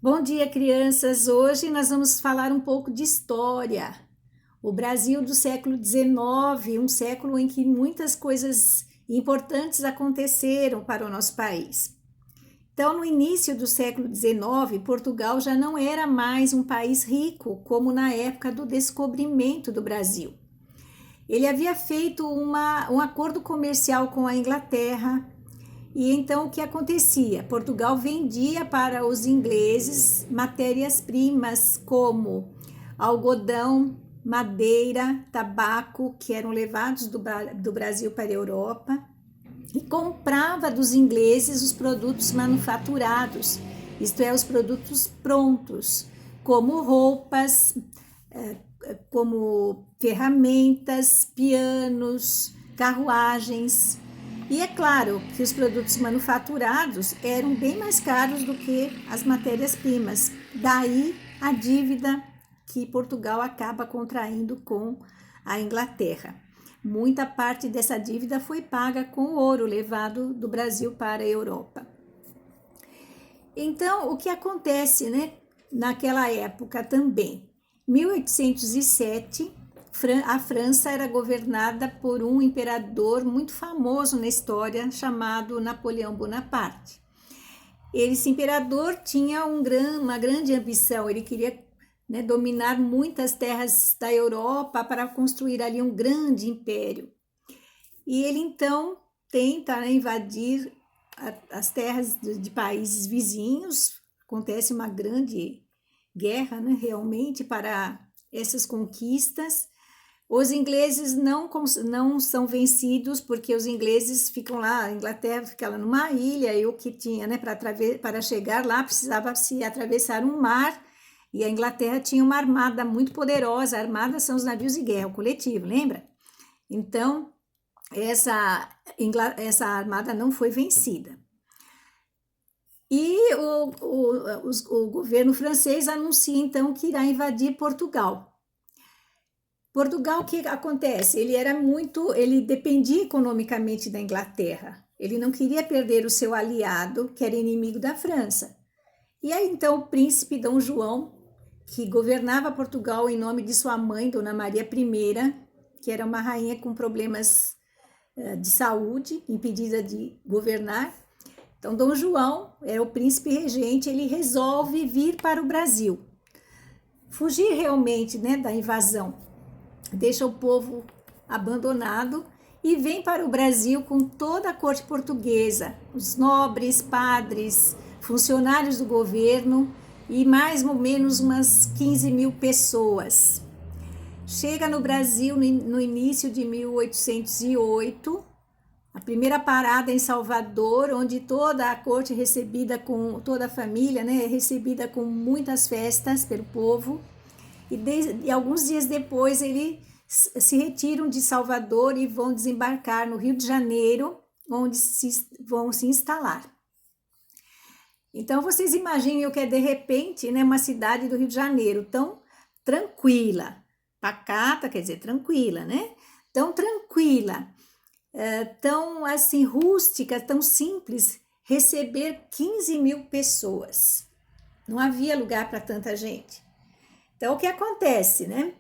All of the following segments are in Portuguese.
Bom dia, crianças! Hoje nós vamos falar um pouco de história. O Brasil do século XIX, um século em que muitas coisas importantes aconteceram para o nosso país. Então, no início do século XIX, Portugal já não era mais um país rico como na época do descobrimento do Brasil. Ele havia feito um acordo comercial com a Inglaterra. E então o que acontecia? Portugal vendia para os ingleses matérias-primas como algodão, madeira, tabaco, que eram levados do Brasil para a Europa, e comprava dos ingleses os produtos manufaturados, isto é, os produtos prontos, como roupas, como ferramentas, pianos, carruagens. E é claro que os produtos manufaturados eram bem mais caros do que as matérias-primas. Daí a dívida que Portugal acaba contraindo com a Inglaterra. Muita parte dessa dívida foi paga com o ouro levado do Brasil para a Europa. Então, o que acontece, né, naquela época também? 1807, a França era governada por um imperador muito famoso na história chamado Napoleão Bonaparte. Esse imperador tinha uma grande ambição, ele queria, né, dominar muitas terras da Europa para construir ali um grande império. E ele então tenta, né, invadir as terras de países vizinhos, acontece uma grande guerra, né, realmente, para essas conquistas. Os ingleses não são vencidos, porque os ingleses ficam lá, a Inglaterra fica lá numa ilha, e o que tinha, né, para chegar lá precisava se atravessar um mar, e a Inglaterra tinha uma armada muito poderosa. A armada são os navios de guerra, o coletivo, lembra? Então, essa armada não foi vencida. E o governo francês anuncia então que irá invadir Portugal. Portugal, o que acontece? Ele dependia economicamente da Inglaterra. Ele não queria perder o seu aliado, que era inimigo da França. E aí então o príncipe Dom João, que governava Portugal em nome de sua mãe, Dona Maria I, que era uma rainha com problemas de saúde, impedida de governar. Então Dom João era o príncipe regente, ele resolve vir para o Brasil. Fugir realmente, né, da invasão. Deixa o povo abandonado e vem para o Brasil com toda a corte portuguesa, os nobres, padres, funcionários do governo e mais ou menos umas 15 mil pessoas. Chega no Brasil no início de 1808, a primeira parada em Salvador, onde toda a corte é recebida com toda a família, né, é recebida com muitas festas pelo povo. E alguns dias depois eles se retiram de Salvador e vão desembarcar no Rio de Janeiro, onde vão se instalar. Então vocês imaginem o que é de repente, né, uma cidade do Rio de Janeiro tão tranquila, pacata, quer dizer, tranquila, né? Tão tranquila, tão assim rústica, tão simples, receber 15 mil pessoas. Não havia lugar para tanta gente. Então, o que acontece, né?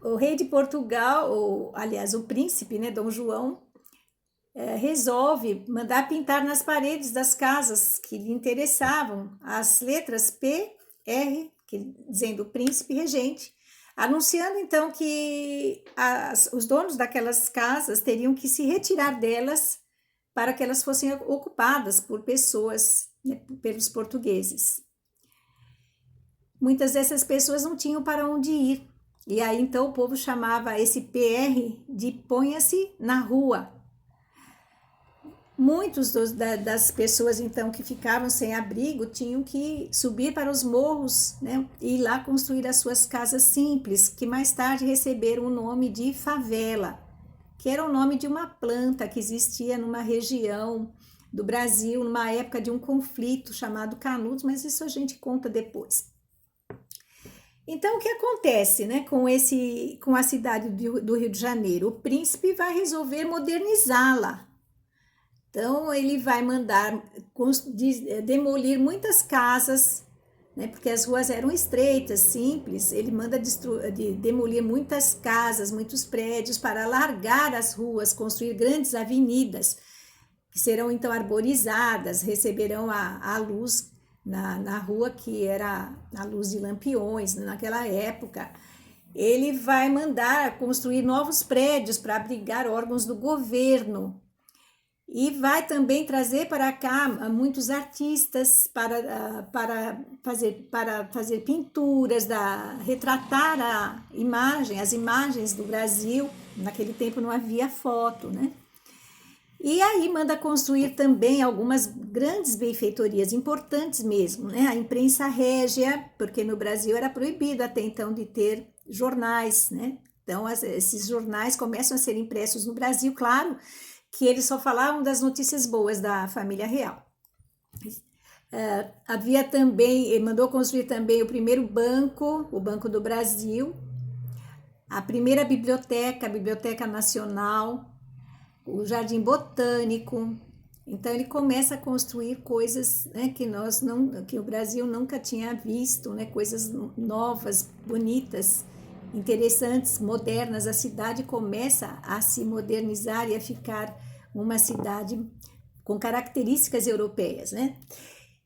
O rei de Portugal, aliás, o príncipe, né, Dom João, resolve mandar pintar nas paredes das casas que lhe interessavam as letras PR, dizendo príncipe regente, anunciando então que os donos daquelas casas teriam que se retirar delas para que elas fossem ocupadas por pessoas, né, pelos portugueses. Muitas dessas pessoas não tinham para onde ir. E aí então o povo chamava esse PR de ponha-se na rua. Muitos das pessoas então que ficavam sem abrigo tinham que subir para os morros, né, e ir lá construir as suas casas simples, que mais tarde receberam o nome de favela, que era o nome de uma planta que existia numa região do Brasil, numa época de um conflito chamado Canudos, mas isso a gente conta depois. Então, o que acontece, né, com a cidade do Rio de Janeiro? O príncipe vai resolver modernizá-la. Então, ele vai mandar demolir muitas casas né, porque as ruas eram estreitas, simples. Ele manda demolir muitas casas, muitos prédios para alargar as ruas, construir grandes avenidas, que serão então arborizadas, receberão a luz na rua, que era a luz de lampiões naquela época. Ele vai mandar construir novos prédios para abrigar órgãos do governo. E vai também trazer para cá muitos artistas para fazer pinturas, retratar as imagens do Brasil. Naquele tempo não havia foto, né? E aí manda construir também algumas grandes benfeitorias, importantes mesmo, né? A imprensa régia, porque no Brasil era proibido até então de ter jornais, né? Então esses jornais começam a ser impressos no Brasil, claro, que eles só falavam das notícias boas da família real. Havia também, ele mandou construir também o primeiro banco, o Banco do Brasil, a primeira biblioteca, a Biblioteca Nacional, o Jardim Botânico. Então ele começa a construir coisas, né, que o Brasil nunca tinha visto, né, coisas novas, bonitas, interessantes, modernas. A cidade começa a se modernizar e a ficar uma cidade com características europeias, né?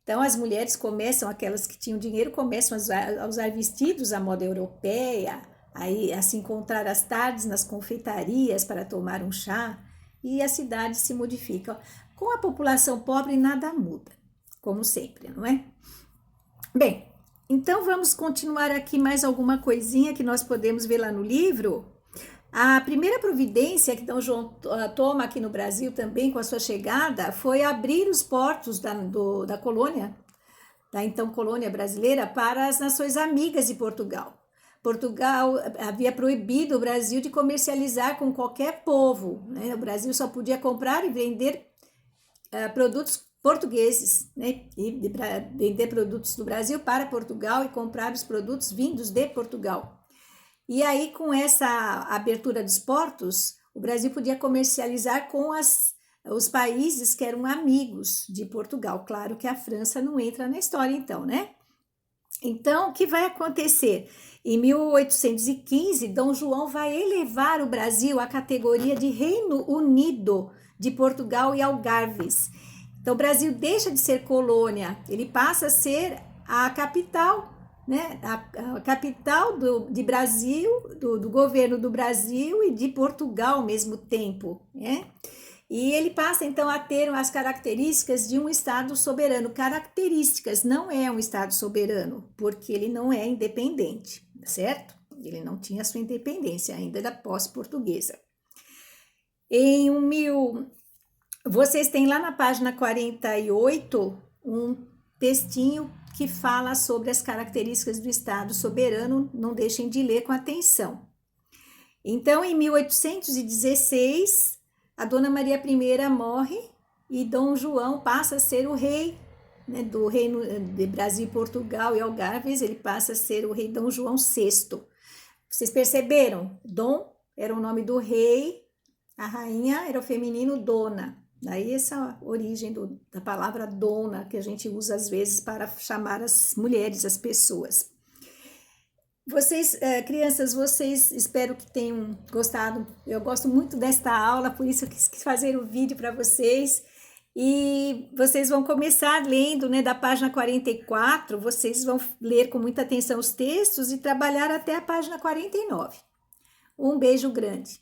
Então as mulheres começam, aquelas que tinham dinheiro, começam a usar vestidos à moda europeia, a se encontrar às tardes nas confeitarias para tomar um chá, e a cidade se modifica. Com a população pobre nada muda, como sempre, não é? Bem, então vamos continuar aqui mais alguma coisinha que nós podemos ver lá no livro. A primeira providência que Dom João toma aqui no Brasil também com a sua chegada foi abrir os portos da colônia, da então colônia brasileira, para as nações amigas de Portugal. Portugal havia proibido o Brasil de comercializar com qualquer povo, né? O Brasil só podia comprar e vender produtos portugueses, né? E vender produtos do Brasil para Portugal e comprar os produtos vindos de Portugal. E aí, com essa abertura dos portos, o Brasil podia comercializar com os países que eram amigos de Portugal. Claro que a França não entra na história, então, né? Então, o que vai acontecer? Em 1815, Dom João vai elevar o Brasil à categoria de Reino Unido de Portugal e Algarves. Então, o Brasil deixa de ser colônia, ele passa a ser a capital, né? A capital do Brasil, do governo do Brasil e de Portugal ao mesmo tempo, né? E ele passa então a ter as características de um Estado soberano. Características, não é um Estado soberano, porque ele não é independente, certo? Ele não tinha sua independência ainda da posse portuguesa. Vocês têm lá na página 48 um textinho que fala sobre as características do Estado soberano, não deixem de ler com atenção. Então, em 1816, a Dona Maria I morre e Dom João passa a ser o rei, né, do reino de Brasil, Portugal e Algarves. Ele passa a ser o rei Dom João VI. Vocês perceberam? Dom era o nome do rei, a rainha era o feminino dona. Daí essa origem da palavra dona, que a gente usa às vezes para chamar as mulheres, as pessoas. Vocês, crianças, espero que tenham gostado. Eu gosto muito desta aula, por isso eu quis fazer o vídeo para vocês. E vocês vão começar lendo, né, da página 44, vocês vão ler com muita atenção os textos e trabalhar até a página 49. Um beijo grande.